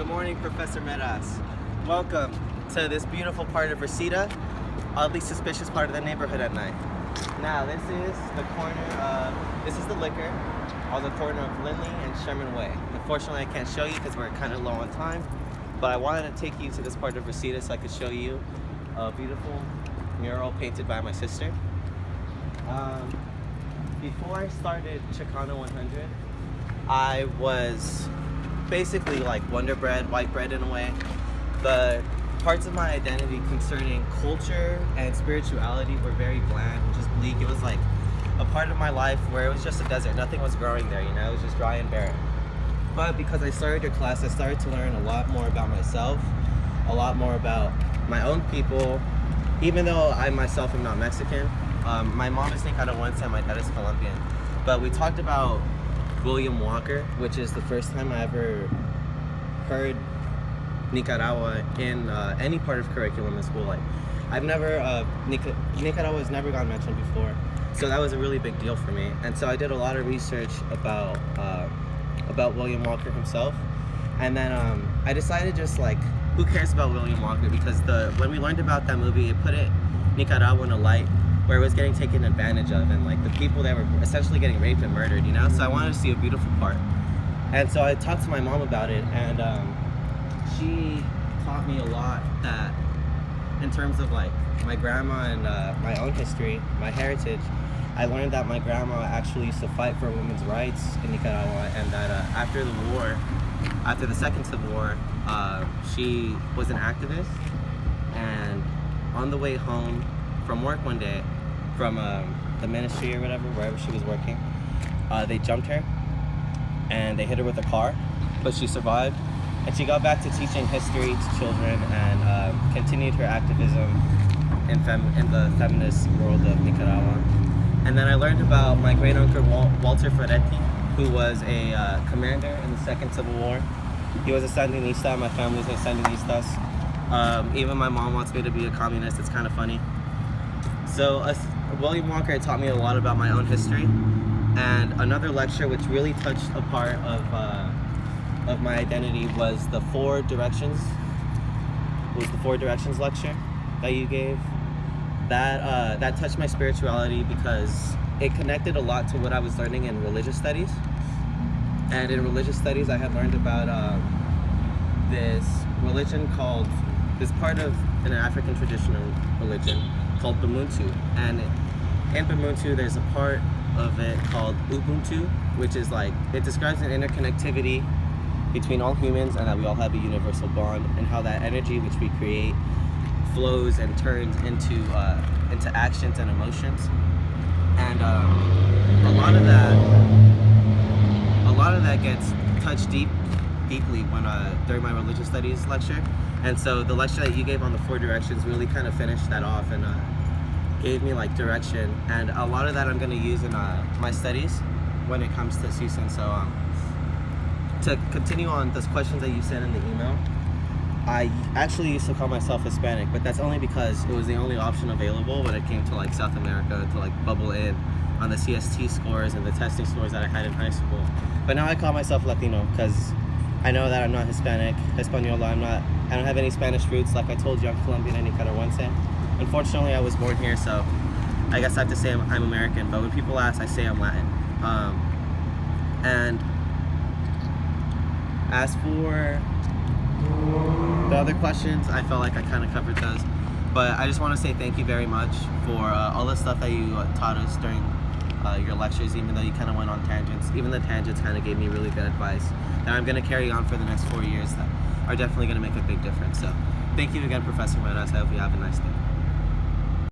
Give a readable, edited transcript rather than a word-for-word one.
Good morning, Professor Meraz. Welcome to this beautiful part of Reseda, oddly suspicious part of the neighborhood at night. Now, this is the liquor on the corner of Lindley and Sherman Way. Unfortunately, I can't show you because we're kind of low on time, but I wanted to take you to this part of Reseda so I could show you a beautiful mural painted by my sister. Before I started Chicano 100, I was basically like Wonder Bread, white bread in a way. The parts of my identity concerning culture and spirituality were very bland and just bleak. It was like a part of my life where it was just a desert. Nothing was growing there, you know, it was just dry and barren. But because I started your class, I started to learn a lot more about myself, a lot more about my own people, even though I myself am not Mexican. My mom is Nicaraguense and my dad is Colombian. But we talked about William Walker, which is the first time I ever heard Nicaragua in any part of curriculum in school. Like, I've never, Nicaragua has never gotten mentioned before, so that was a really big deal for me. And so I did a lot of research about William Walker himself, and then I decided just like, who cares about William Walker? Because when we learned about that movie, it put Nicaragua in a light where it was getting taken advantage of, and like the people that were essentially getting raped and murdered, you know? So I wanted to see a beautiful part. And so I talked to my mom about it, and she taught me a lot that in terms of like my grandma and my own history, my heritage. I learned that my grandma actually used to fight for women's rights in Nicaragua, and that after the Second Civil War, she was an activist, and on the way home from work one day, from the ministry or whatever, wherever she was working, they jumped her and they hit her with a car, but she survived, and she got back to teaching history to children and continued her activism in the feminist world of Nicaragua. And then I learned about my great uncle Walter Ferretti, who was a commander in the Second Civil War. He was a Sandinista. My family's a Sandinistas. Even my mom wants me to be a communist. It's kind of funny. So William Walker taught me a lot about my own history, and another lecture which really touched a part of my identity was the Four Directions. Was the Four Directions lecture that you gave. That touched my spirituality because it connected a lot to what I was learning in religious studies. And in religious studies, I had learned about this religion called, this part of an African traditional religion called Ubuntu. And in Ubuntu, there's a part of it called Ubuntu, which is like, it describes an interconnectivity between all humans and that we all have a universal bond, and how that energy which we create flows and turns into actions and emotions. And a lot of that gets touched deeply when during my religious studies lecture. And so the lecture that you gave on the Four Directions really kind of finished that off and gave me like direction. And a lot of that I'm going to use in my studies when it comes to CSUN. So to continue on those questions that you sent in the email, I actually used to call myself Hispanic, but that's only because it was the only option available when it came to like South America to like bubble in on the CST scores and the testing scores that I had in high school. But now I call myself Latino because I know that I'm not Hispanic, Hispaniola. I don't have any Spanish roots. Like I told you, I'm Colombian and Nicaraguense. Unfortunately, I was born here, so I guess I have to say I'm American. But when people ask, I say I'm Latin. And as for the other questions, I felt like I kind of covered those. But I just want to say thank you very much for all the stuff that you taught us during your lectures, even though you kind of went on tangents. Even the tangents kind of gave me really good advice that I'm going to carry on for the next 4 years that are definitely going to make a big difference. So thank you again, Professor Meraz. I hope you have a nice day.